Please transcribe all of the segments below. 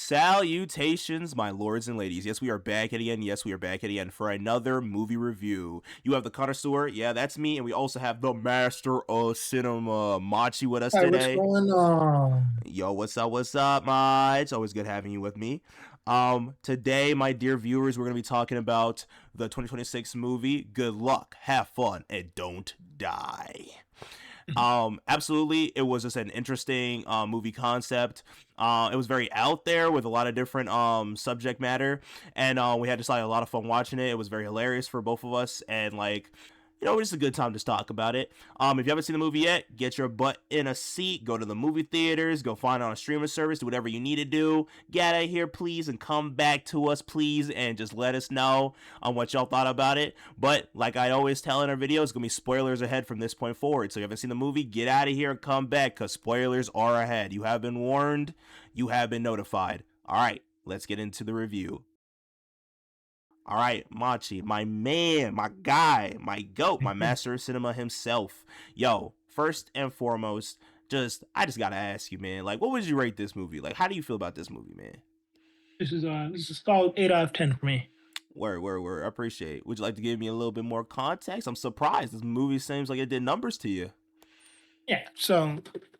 Salutations, my lords and ladies. Yes, we are back at again. Yes, we are back at again for another movie review. You have the Connoisseur, yeah, that's me, and we also have the Master of Cinema, Machi, with us Hi, what's today. going on? Yo, what's up, Mach? It's always good having you with me. Today, my dear viewers, we're gonna be talking about the 2026 movie. Good luck, have fun, and don't die. Absolutely, it was just an interesting movie concept. It was very out there with a lot of different subject matter, and we had just like a lot of fun watching it. It was very hilarious for both of us, and like, it's a good time to talk about it. If you haven't seen the movie yet, get your butt in a seat, go to the movie theaters, go find it on a streaming service, do whatever you need to do. Get out of here, please, and come back to us, please, and just let us know on what y'all thought about it. But like I always tell in our videos, it's gonna be spoilers ahead from this point forward. So if you haven't seen the movie, get out of here and come back, because spoilers are ahead. You have been warned, you have been notified. All right, let's get into the review. All right, Machi, my man, my guy, my goat, my master of cinema himself. Yo, first and foremost, I just gotta ask you, man. Like, what would you rate this movie? Like, how do you feel about this movie, man? This is a solid 8 out of 10 for me. Word. I appreciate it. Would you like to give me a little bit more context? I'm surprised. This movie seems like it did numbers to you. Yeah. So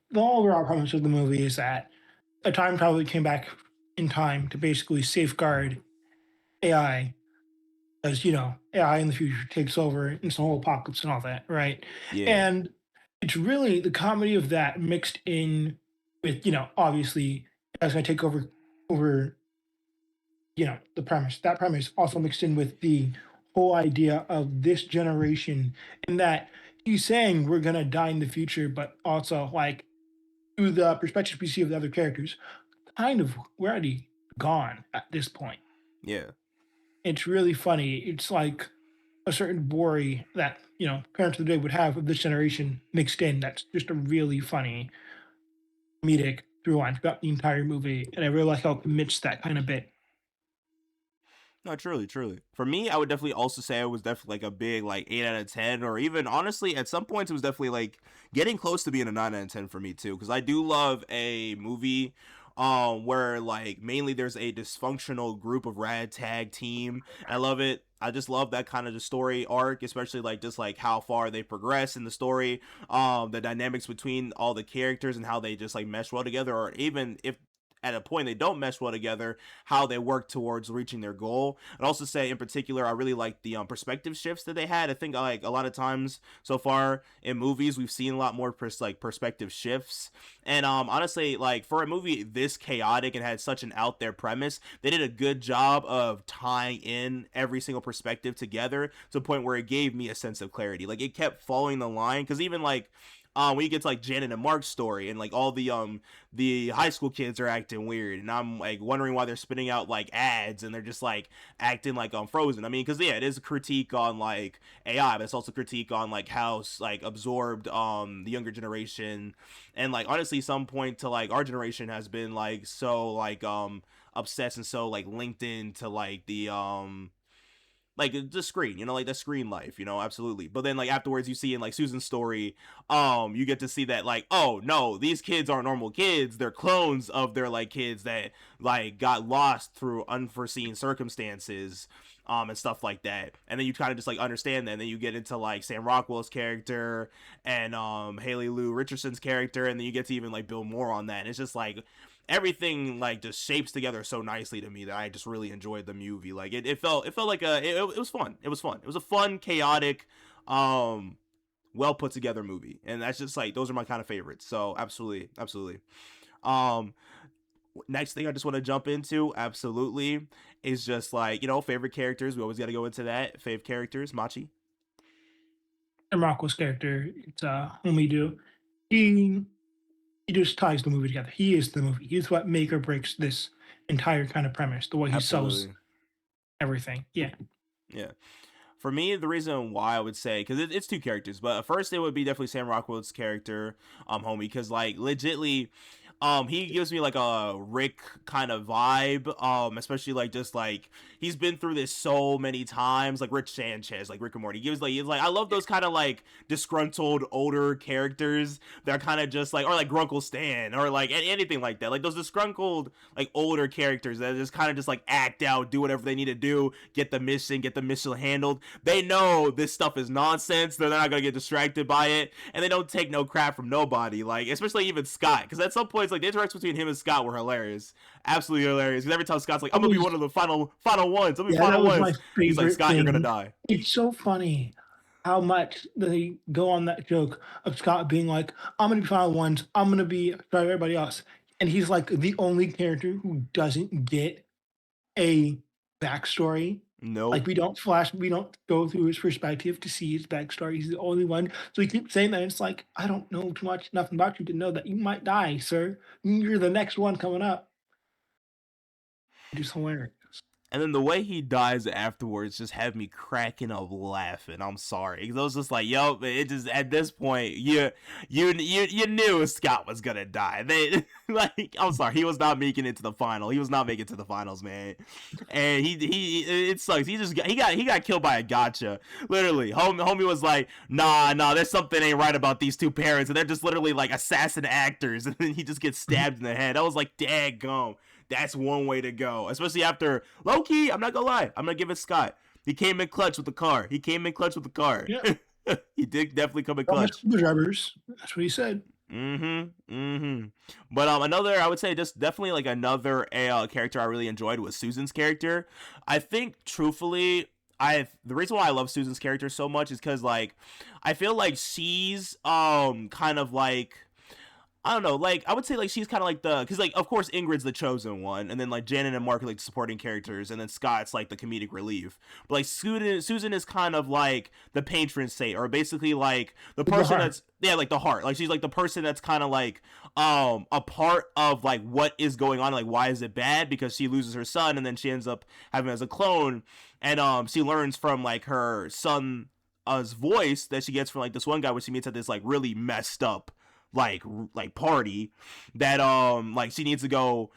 the overall premise of the movie is that a time traveler came back in time to basically safeguard AI, as AI in the future takes over and it's the whole apocalypse and all that, right? Yeah, And it's really the comedy of that mixed in with obviously that's going to take over the premise. That premise also mixed in with the whole idea of this generation, and that he's saying we're gonna die in the future, but also like through the perspective we see of the other characters, kind of we're already gone at this point. yeah. It's really funny. It's like a certain worry that parents of the day would have of this generation mixed in. That's just a really funny comedic through line throughout the entire movie, and I really like how it commits that kind of bit. No, truly. For me, I would definitely also say it was definitely like a big like 8 out of 10, or even honestly, at some points it was definitely like getting close to being a 9 out of 10 for me too. Because I do love a movie where like mainly there's a dysfunctional group of ragtag team. I love it. I just love that kind of the story arc, especially like just like how far they progress in the story, the dynamics between all the characters and how they just like mesh well together, or even if at a point they don't mesh well together, how they work towards reaching their goal. I'd also say in particular I really like the perspective shifts that they had. I think like a lot of times so far in movies we've seen a lot more perspective shifts, and honestly, like for a movie this chaotic and had such an out there premise, they did a good job of tying in every single perspective together to a point where it gave me a sense of clarity. Like it kept following the line, because even like when you get to like Janet and Mark's story, and like all the high school kids are acting weird, and I'm like wondering why they're spitting out like ads and they're just like acting like Frozen. I mean, because yeah, it is a critique on like AI, but it's also a critique on like how like absorbed the younger generation, and like honestly some point to like our generation has been like so like obsessed and so like linked into like the screen, like the screen life, absolutely. But then like afterwards you see in like Susan's story, you get to see that like, oh no, these kids aren't normal kids, they're clones of their like kids that like got lost through unforeseen circumstances, and stuff like that. And then you kind of just like understand that, and then you get into like Sam Rockwell's character and Haley Lou Richardson's character, and then you get to even like build more on that, and it's just like everything like just shapes together so nicely to me that I just really enjoyed the movie. Like it felt like it was fun. It was fun. It was a fun, chaotic, well put together movie, and that's just like those are my kind of favorites. So absolutely. Um, Next thing I just want to jump into, absolutely, is just like favorite characters. We always got to go into that. Fave characters, Machi. And Rocco's character, it's Homie Do. He he just ties the movie together. He is the movie. He's what make or breaks this entire kind of premise. The way he sells Absolutely, everything. Yeah. yeah. For me, the reason why I would say, because it's two characters, but first it would be definitely Sam Rockwell's character, homie, because like legitly, He gives me like a Rick kind of vibe. Especially like just like he's been through this so many times, like Rich Sanchez, like Rick and Morty. He gives like he's like I love those kind of like disgruntled older characters that are kind of just like, or like Grunkle Stan, or like anything like that. Like those disgruntled like older characters that just kind of just like act out, do whatever they need to do, get the mission handled. They know this stuff is nonsense. They're not gonna get distracted by it, and they don't take no crap from nobody. Like especially even Scott, because at some points like the interactions between him and Scott were hilarious, absolutely hilarious. Because every time Scott's like, "I'm That gonna be was one of the final ones. I'm gonna be Yeah, final that was my ones," he's like, favorite "Scott, you're gonna thing. die." It's so funny how much they go on that joke of Scott being like, "I'm gonna be final ones. I'm gonna be sorry everybody else," and he's like the only character who doesn't get a backstory. Like Nope. we don't go through his perspective to see his backstory. He's the only one. So he keeps saying that. And it's like, I don't know too much, nothing about you to know that you might die, sir. You're the next one coming up. Just hilarious. And then the way he dies afterwards just had me cracking up laughing. I'm sorry, because I was just like, "Yo," it just at this point, you knew Scott was gonna die. They like, I'm sorry, he was not making it to the final. He was not making it to the finals, man. And he it sucks. He got killed by a gotcha. Literally, homie was like, nah, there's something ain't right about these two parents, and they're just literally like assassin actors, and then he just gets stabbed in the head. I was like, daggum. That's one way to go, especially after low key. I'm not gonna lie. I'm gonna give it Scott. He came in clutch with the car. He came in clutch with the car. Yeah. He did definitely come in Promise clutch. to the drivers. That's what he said. But another, I would say, just definitely like another character I really enjoyed was Susan's character. I think, truthfully, the reason why I love Susan's character so much is because like I feel like she's kind of like I don't know, like I would say like she's kind of like the because like of course Ingrid's the chosen one, and then like Janet and Mark are like the supporting characters, and then Scott's like the comedic relief. But like Susan is kind of like the patron saint, or basically like the The person heart. that's yeah like the heart. Like she's like the person that's kind of like a part of like what is going on, like why is it bad because she loses her son, and then she ends up having him as a clone, and she learns from like her son voice that she gets from like this one guy when she meets at this like really messed up like party that like she needs to go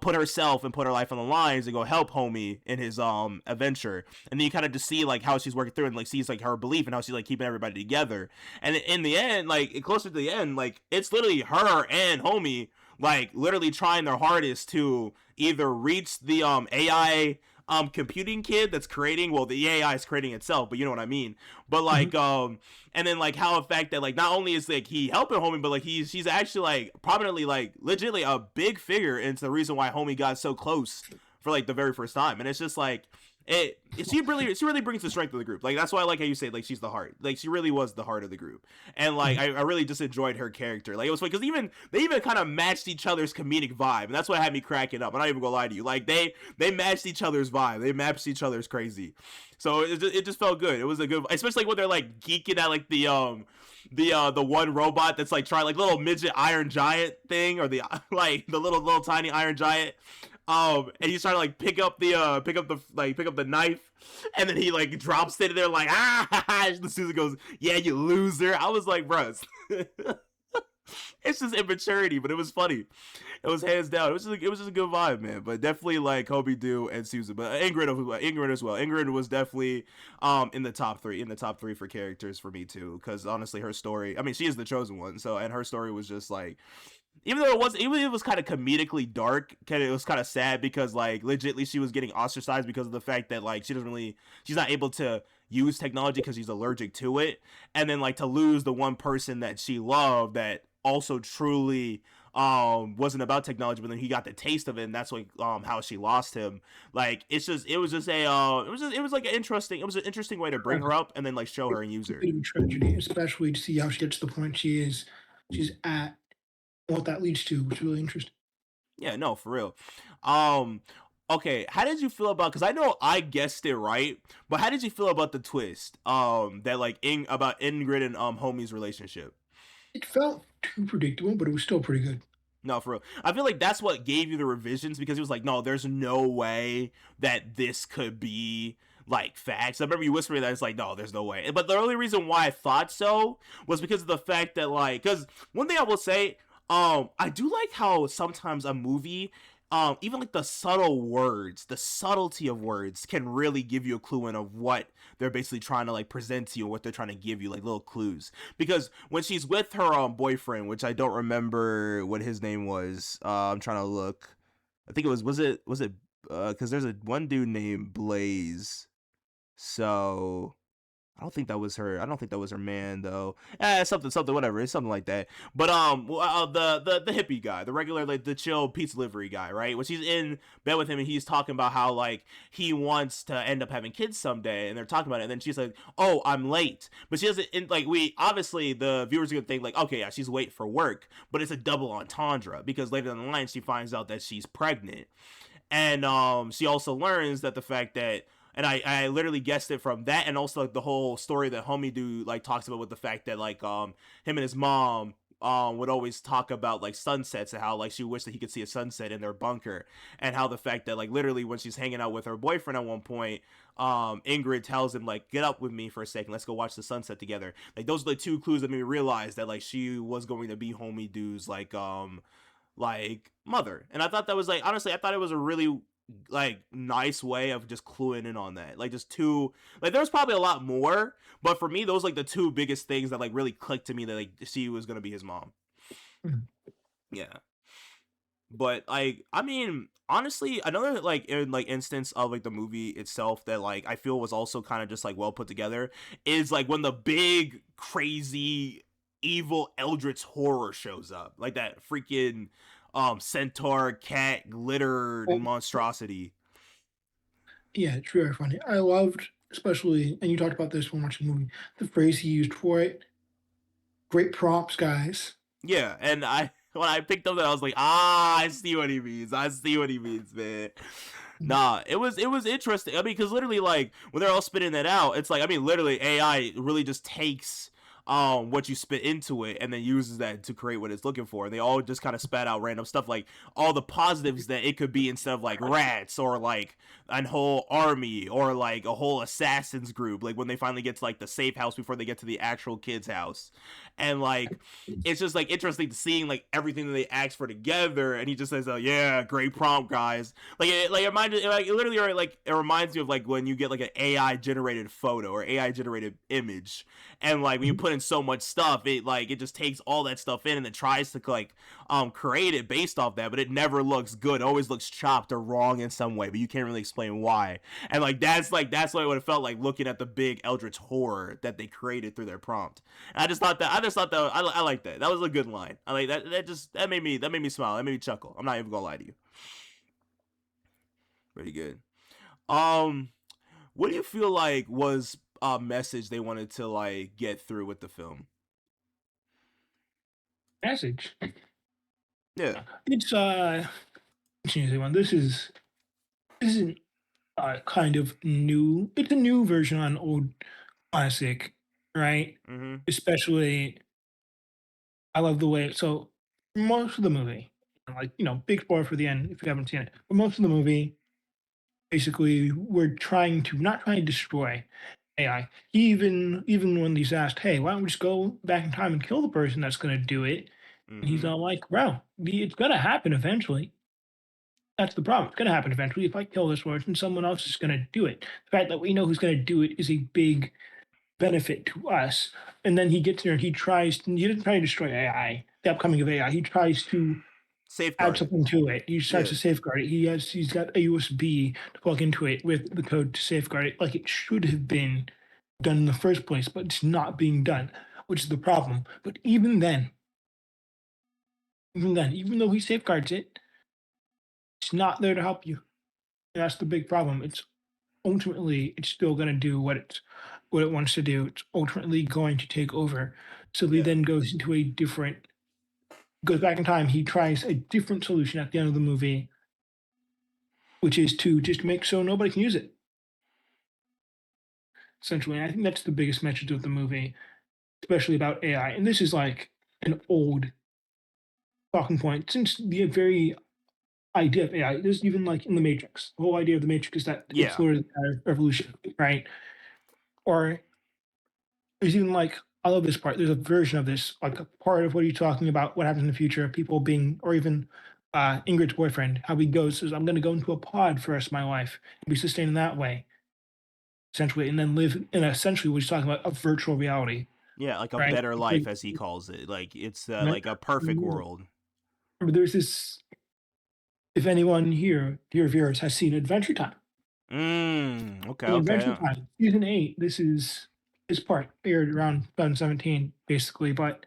put herself and put her life on the lines and go help homie in his adventure. And then you kind of just see like how she's working through and like sees like her belief and how she's like keeping everybody together. And in the end, like closer to the end, like it's literally her and homie like literally trying their hardest to either reach the AI computing kid that's creating, well, the AI is creating itself, but you know what I mean. But Mhm. like and then like how in fact that like not only is like he helping homie, but like she's actually like prominently like legitimately a big figure into the reason why homie got so close for like the very first time. And it's just like she really brings the strength of the group. Like that's why I like how you say like she's the heart. Like she really was the heart of the group. And like Mhm. I really just enjoyed her character. Like it was funny because even they even kind of matched each other's comedic vibe, and that's what had me cracking up. I'm not even gonna lie to you. Like they matched each other's vibe. They matched each other's crazy. So it just felt good. It was a good, especially like when they're like geeking at like the one robot that's like trying like little midget Iron Giant thing, or the like the little tiny Iron Giant. And he's trying to like pick up the knife, and then he like drops it, and they're like, ah. And Susan goes, "Yeah, you loser." I was like, "Bruh, it's just immaturity," but it was funny. It was hands down. It was just a good vibe, man. But definitely like Kobe Do and Susan, but Ingrid as well. Ingrid was definitely in the top three for characters for me too. Because honestly, her story. I mean, she is the chosen one. So and her story was just like even it was kind of comedically dark, it was kind of sad because like legitly she was getting ostracized because of the fact that like she's not able to use technology because she's allergic to it, and then like to lose the one person that she loved that also truly wasn't about technology, but then he got the taste of it, and that's like how she lost him. Like it was just a it was like an interesting way to bring her up and then like show her and use It's a her. bit of a tragedy, especially to see how she gets to the point she's at, and what that leads to, which is really interesting. Yeah, no, for real. Um, okay, how did you feel about? Because I know I guessed it right, but how did you feel about the twist? That like about Ingrid and Homie's relationship. It felt too predictable, but it was still pretty good. No, for real. I feel like that's what gave you the revisions because he was like, no, there's no way that this could be like facts. I remember you whispering that it's like, no, there's no way. But the only reason why I thought so was because of the fact that like, because one thing I will say, I do like how sometimes a movie, even like the subtle words, the subtlety of words can really give you a clue in of what they're basically trying to like present to you, what they're trying to give you, like little clues. Because when she's with her boyfriend, which I don't remember what his name was, I'm trying to look. I think it was it because there's a one dude named Blaze. So I don't think that was her. I don't think that was her man though. Something, whatever. It's something like that. But the hippie guy, the regular like the chill pizza delivery guy, right? When she's in bed with him and he's talking about how like he wants to end up having kids someday, and they're talking about it, and then she's like, "Oh, I'm late," but she doesn't. Like we obviously the viewers are gonna think like, "Okay, yeah, she's late for work," but it's a double entendre because later down the line she finds out that she's pregnant, and she also learns that the fact that and I literally guessed it from that and also like the whole story that homie dude like talks about with the fact that like him and his mom would always talk about like sunsets and how like she wished that he could see a sunset in their bunker, and how the fact that like literally when she's hanging out with her boyfriend at one point, Ingrid tells him like, get up with me for a second, let's go watch the sunset together. Like those are the two clues that made me realize that like she was going to be homie dude's like mother. And I thought that was like, honestly, I thought it was a really like nice way of just cluing in on that. Like just two, like there's probably a lot more, but for me those like the two biggest things that like really clicked to me that like she was gonna be his mom. Mhm. Yeah. But like I mean honestly another like in like instance of like the movie itself that like I feel was also kind of just like well put together is like when the big crazy evil eldritch horror shows up, like that freaking centaur cat glitter Oh, monstrosity. yeah, it's very funny. I loved, especially, and you talked about this when watching the movie, the phrase he used for it. Great prompts, guys. Yeah, and I when I picked up that I was like, ah, I see what he means. I see what he means, man. Nah, it was interesting. I mean, because literally, like when they're all spitting that out, it's like I mean, literally, AI really just takes what you spit into it and then uses that to create what it's looking for. And they all just kind of spat out random stuff, like all the positives that it could be instead of like rats or like a whole army or like a whole assassins group. Like when they finally get to like the safe house before they get to the actual kid's house, and like it's just like interesting to seeing like everything that they asked for together. And he just says, yeah, great prompt, guys." Like it reminds like it literally like it reminds me of like when you get like an AI generated photo or AI generated image, and like when you put in so much stuff, it just takes all that stuff in and then tries to like create it based off that, but it never looks good. It always looks chopped or wrong in some way, but you can't really explain why. And that's what it felt like looking at the big eldritch horror that they created through their prompt. And I just thought that I like that. That was a good line. I like that. That made me smile. That made me chuckle. I'm not even gonna lie to you. Pretty good. Um, what do you feel like was a message they wanted to like get through with the film? Message. Yeah. It's interesting one. This isn't kind of new. It's a new version on old classic, right? Mm-hmm. Especially, I love the way. So most of the movie, like big spoiler for the end if you haven't seen it. But most of the movie, basically, we're trying to not trying to destroy AI. Even when he's asked, "Hey, why don't we just go back in time and kill the person that's going to do it?" And he's Mm-hmm. all like, "Bro, it's going to happen eventually. That's the problem. It's going to happen eventually. If I kill this person, someone else is going to do it. The fact that we know who's going to do it is a big benefit to us." And then he gets there and he doesn't try to destroy AI, the upcoming of AI. He tries to add Safeguard it. something to it. He tries Yeah. to safeguard it. He's got a USB to plug into it with the code to safeguard it like it should have been done in the first place, but it's not being done, which is the problem. But even though he safeguards it, it's not there to help you. And that's the big problem. It's still going to do what it wants to do. It's ultimately going to take over. So he Yeah. then goes back in time. He tries a different solution at the end of the movie, which is to just make so nobody can use it. Essentially, and I think that's the biggest message of the movie, especially about AI. And this is like an old talking point since the very idea of AI. There's even like in the Matrix. The whole idea of the Matrix is that it's Yeah. literally a revolution, right? Or there's even like I love this part. There's a version of this, like a part of what you're talking about, what happens in the future, people being, or even Ingrid's boyfriend, how he goes, says, I'm going to go into a pod for the rest of my life and be sustained in that way, essentially, and then live in essentially what he's talking about, a virtual reality, Yeah, like a right? better It's like, life, as he calls it. Like it's right? like a perfect world. There's this, if anyone here, dear viewers, has seen Adventure Time. Okay, In Adventure okay. Time, season 8, this part aired around 2017, basically, but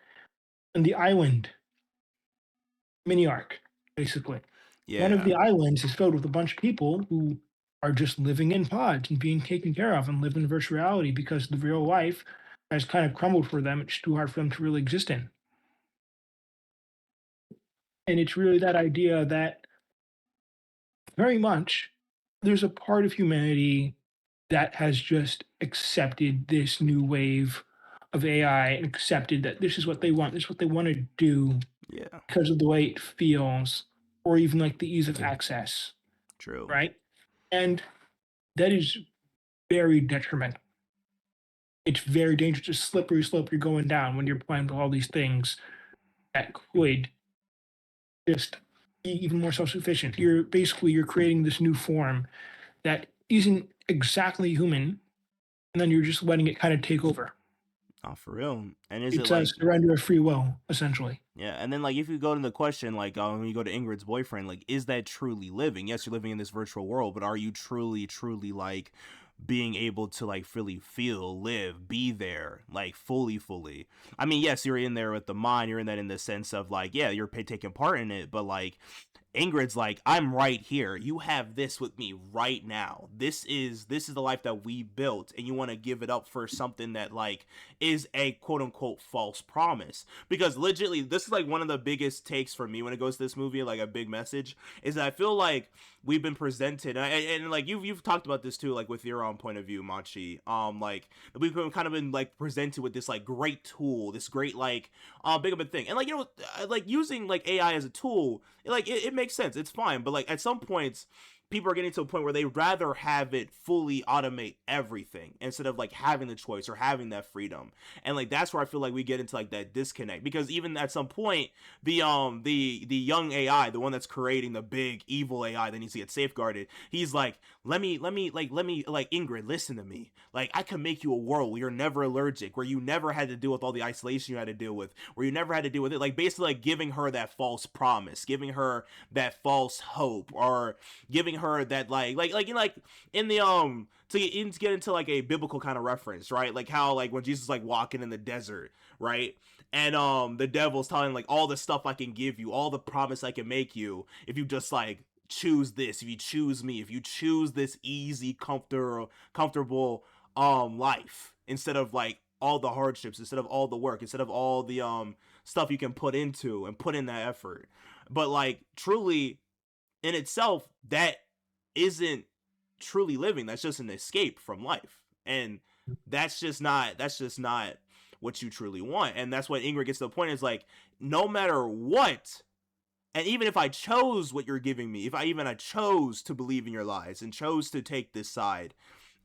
in the island mini arc, basically. One of Yeah. the islands is filled with a bunch of people who are just living in pods and being taken care of and live in virtual reality because the real life has kind of crumbled for them. It's too hard for them to really exist in. And it's really that idea that very much there's a part of humanity that has just accepted this new wave of AI and accepted that this is what they want, this is what they want to do Yeah. because of the way it feels, or even like the ease of access, True. right? And that is very detrimental. It's very dangerous, a slippery slope you're going down when you're playing with all these things that could just be even more self-sufficient. You're creating this new form that isn't exactly human, and then you're just letting it kind of take over. Oh, for real. And is it It's a like surrender of free will, essentially. yeah, and then like if you go to the question like when you go to Ingrid's boyfriend, like is that truly living? Yes, you're living in this virtual world, but are you truly like being able to like really feel, live, be there, like fully? I mean, yes, you're in there with the mind, you're in that in the sense of like, yeah, you're taking part in it, but like Ingrid's like, I'm right here. You have this with me right now. This is the life that we built, and you want to give it up for something that like is a quote unquote false promise. Because legitimately, this is like one of the biggest takes for me when it goes to this movie, like a big message, is that I feel like we've been presented, and like you've talked about this too, like with your own point of view, Machi. Like we've been kind of been like presented with this like great tool, this great like big of a thing, and like like using like AI as a tool, like it makes sense, it's fine, but like at some points people are getting to a point where they rather have it fully automate everything instead of like having the choice or having that freedom. And like that's where I feel like we get into like that disconnect, because even at some point the young AI, the one that's creating the big evil AI that needs to get safeguarded, he's like, let me like, Ingrid, listen to me, like I can make you a world where you're never allergic, where you never had to deal with all the isolation you had to deal with, where you never had to deal with it, like basically like giving her that false promise, giving her that false hope, or giving her that like in the to get into like a biblical kind of reference, right? Like how like when Jesus is like walking in the desert, right? And the devil's telling like all the stuff I can give you, all the promise I can make you if you just like choose this, if you choose me, if you choose this easy, comfortable life instead of like all the hardships, instead of all the work, instead of all the stuff you can put into and put in that effort. But like truly in itself, that isn't truly living. That's just an escape from life. And that's just not what you truly want. And that's what Ingrid gets to the point is like, no matter what, and even if I chose what you're giving me, if I chose to believe in your lies and chose to take this side,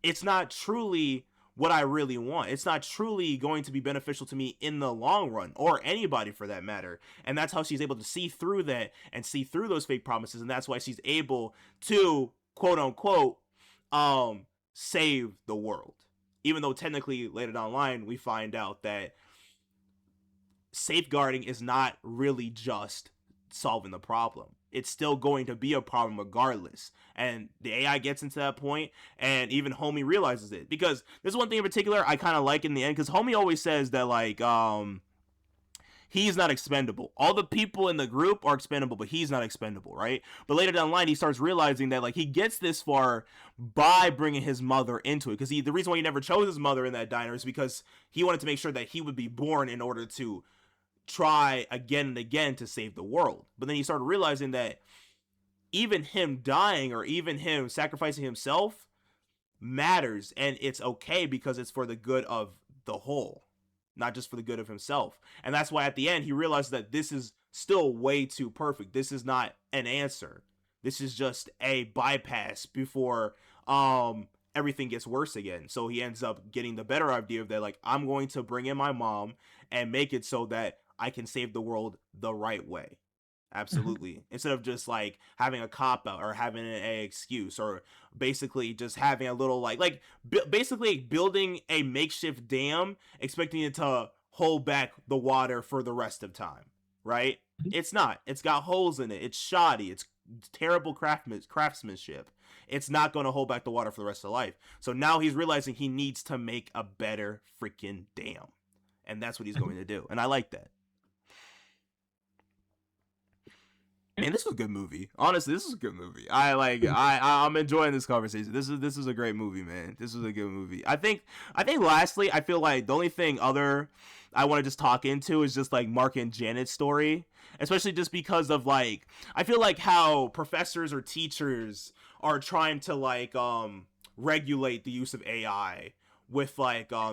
it's not truly what I really want. It's not truly going to be beneficial to me in the long run, or anybody for that matter. And that's how she's able to see through that and see through those fake promises. And that's why she's able to quote unquote save the world. Even though technically later down the line we find out that safeguarding is not really just solving the problem. It's still going to be a problem regardless. And the AI gets into that point, and even Homie realizes it. Because there's one thing in particular I kind of like in the end, because Homie always says that, like, he's not expendable. All the people in the group are expendable, but he's not expendable, right? But later down the line, he starts realizing that, like, he gets this far by bringing his mother into it. Because the reason why he never chose his mother in that diner is because he wanted to make sure that he would be born in order to try again and again to save the world. But then he started realizing that even him dying or even him sacrificing himself matters, and it's okay because it's for the good of the whole, not just for the good of himself. And that's why at the end he realized that this is still way too perfect. This is not an answer. This is just a bypass before everything gets worse again. So he ends up getting the better idea of that, like, I'm going to bring in my mom and make it so that I can save the world the right way. Mhm. Absolutely. Instead of just like having a cop out or having an excuse, or basically just having a little basically building a makeshift dam, expecting it to hold back the water for the rest of time, right? It's not. It's got holes in it. It's shoddy. It's terrible craftsmanship. It's not going to hold back the water for the rest of life. So now he's realizing he needs to make a better freaking dam. And that's what he's Mhm. going to do. And I like that. Yeah. Man, this was a good movie. Honestly, this is a good movie. I'm enjoying this conversation. This is a great movie, man. This is a good movie. I think lastly, I feel like the only thing other I want to just talk into is just like Mark and Janet's story, especially just because of like I feel like how professors or teachers are trying to regulate the use of AI with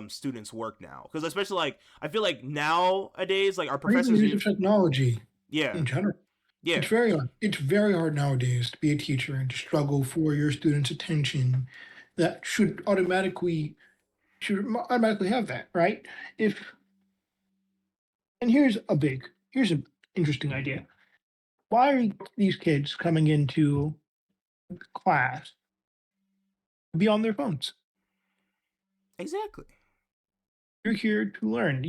students' work now, because especially like I feel like nowadays like our Or even the professors use of are, technology yeah, in general. yeah, It's very hard nowadays to be a teacher and to struggle for your students' attention that should automatically have that, right? If and here's an interesting idea. Why are these kids coming into class to be on their phones? exactly. You're here to learn.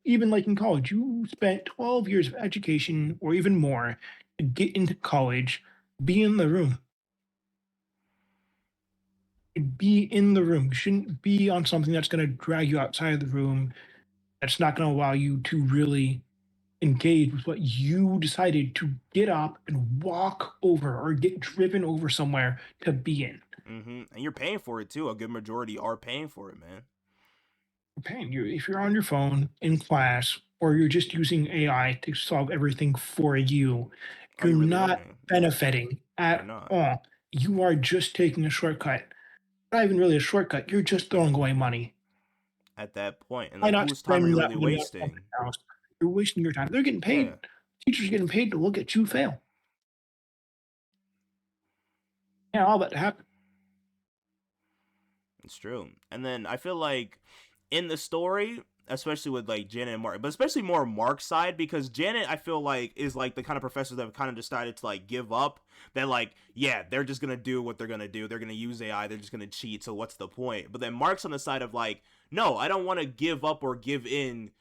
Even like in college, you spent 12 years of education or even more to get into college, be in the room. Be in the room. You shouldn't be on something that's going to drag you outside of the room. That's not going to allow you to really engage with what you decided to get up and walk over or get driven over somewhere to be in. And you're paying for it too. A good majority are paying for it, man. You're paying you if you're on your phone in class or you're just using AI to solve everything for you, Are you're you really not learning? Yeah, benefiting you're at not all. You are just taking a shortcut. Not even really a shortcut. You're just throwing away money. at that point. And Why like, not whose time are spend you that really money on something wasting? else? You're wasting your time. They're getting Yeah, paid. Teachers are getting paid to look at you fail. Yeah, all that happened. it's true. And then I feel like in the story, especially with like Janet and Mark, but especially more Mark's side, because Janet, I feel like, is like the kind of professors that have kind of decided to like give up. That like, yeah, they're just gonna do what they're gonna do. They're gonna use AI. They're just gonna cheat. So what's the point? But then Mark's on the side of like, no, I don't want to give up or give in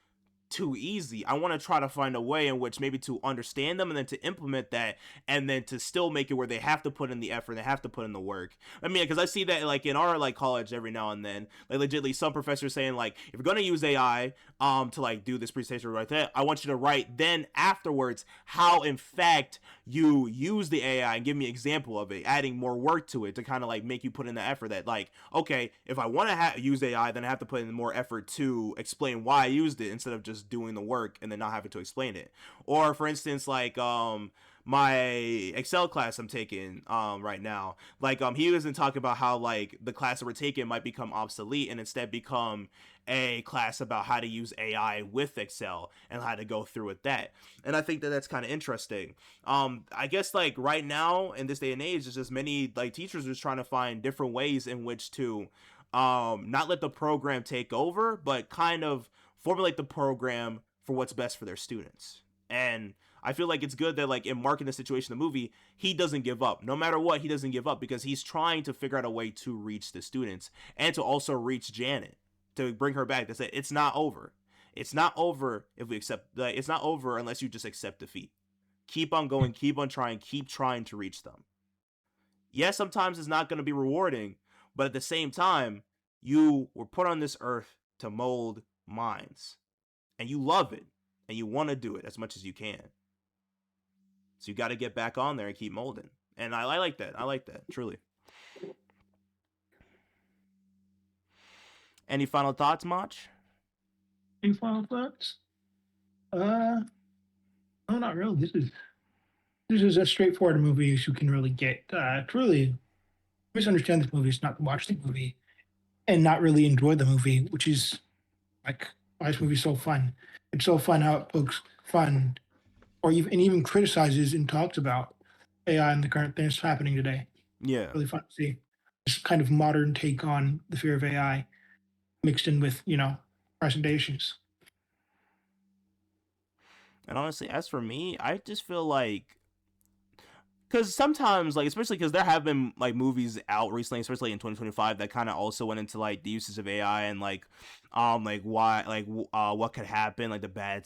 too easy. I want to try to find a way in which maybe to understand them and then to implement that, and then to still make it where they have to put in the effort, they have to put in the work. I mean, because I see that like in our like college every now and then, like legitly some professors saying like, if you're gonna use AI to like do this presentation right there, I want you to write then afterwards how in fact you use the AI and give me an example of it, adding more work to it to kind of like make you put in the effort that like, okay, if I want to use AI, then I have to put in more effort to explain why I used it instead of just doing the work and then not having to explain it. Or for instance, like my Excel class I'm taking right now, like he wasn't talking about how like the class that we're taking might become obsolete and instead become a class about how to use AI with Excel and how to go through with that. And I think that that's kind of interesting. I guess like right now in this day and age, there's just many like teachers are just trying to find different ways in which to not let the program take over, but kind of formulate the program for what's best for their students. And I feel like it's good that like in Mark in the situation in the movie, he doesn't give up. No matter what, he doesn't give up because he's trying to figure out a way to reach the students and to also reach Janet to bring her back. To say it's not over. It's not over if we accept. Like, it's not over unless you just accept defeat. Keep on going. Keep on trying. Keep trying to reach them. Yes, sometimes it's not going to be rewarding, but at the same time, you were put on this earth to mold minds, and you love it, and you want to do it as much as you can. So you got to get back on there and keep molding. And I like that. I like that, truly. Any final thoughts, Mach? Any final thoughts? Uh, no, not really. This is as straightforward a movie as you can really get. To really misunderstand this movie is not to watch the movie and not really enjoy the movie, which is like why this movie's so fun. It's so fun how it pokes fun or even criticizes and talks about AI and the current things happening today. Yeah. Really fun to see. this kind of modern take on the fear of AI mixed in with, present day issues. And honestly, as for me, I just feel like because sometimes like especially because there have been like movies out recently, especially in 2025, that kind of also went into like the uses of AI and like why what could happen, like the bad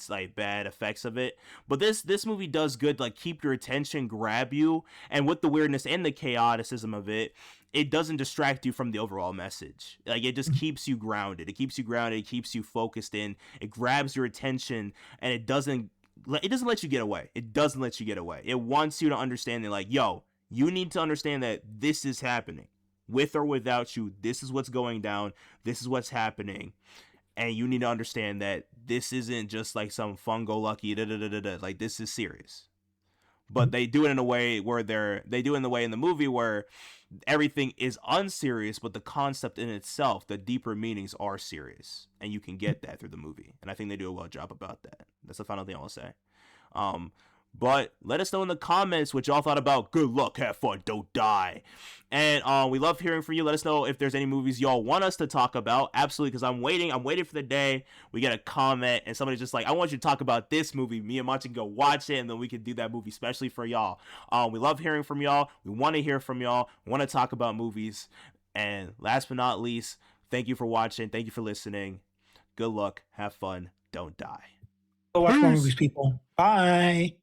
effects of it. But this movie does good, like keep your attention, grab you, and with the weirdness and the chaoticism of it, it doesn't distract you from the overall message. Like it just Mhm. keeps you grounded, it keeps you focused in, it grabs your attention, and it doesn't let you get away. It doesn't let you get away. It wants you to understand that, like, yo, you need to understand that this is happening. With or without you, this is what's going down. This is what's happening. And you need to understand that this isn't just like some fungo lucky da da da da da. Like this is serious. But Mhm. they do it in a way where they do it in the way in the movie where everything is unserious, but the concept in itself, the deeper meanings are serious, and you can get that through the movie. And I think they do a well job about that. That's the final thing I'll say. Um, but let us know in the comments what y'all thought about Good Luck, Have Fun, Don't Die. And we love hearing from you. Let us know if there's any movies y'all want us to talk about. Absolutely, because I'm waiting. I'm waiting for the day we get a comment and somebody's just like, I want you to talk about this movie. Me and Monty can go watch it, and then we can do that movie especially for y'all. We love hearing from y'all. We want to hear from y'all. We want to talk about movies. And last but not least, thank you for watching. Thank you for listening. Good luck. Have fun. Don't die. Go watch more Peace. movies, people. Bye.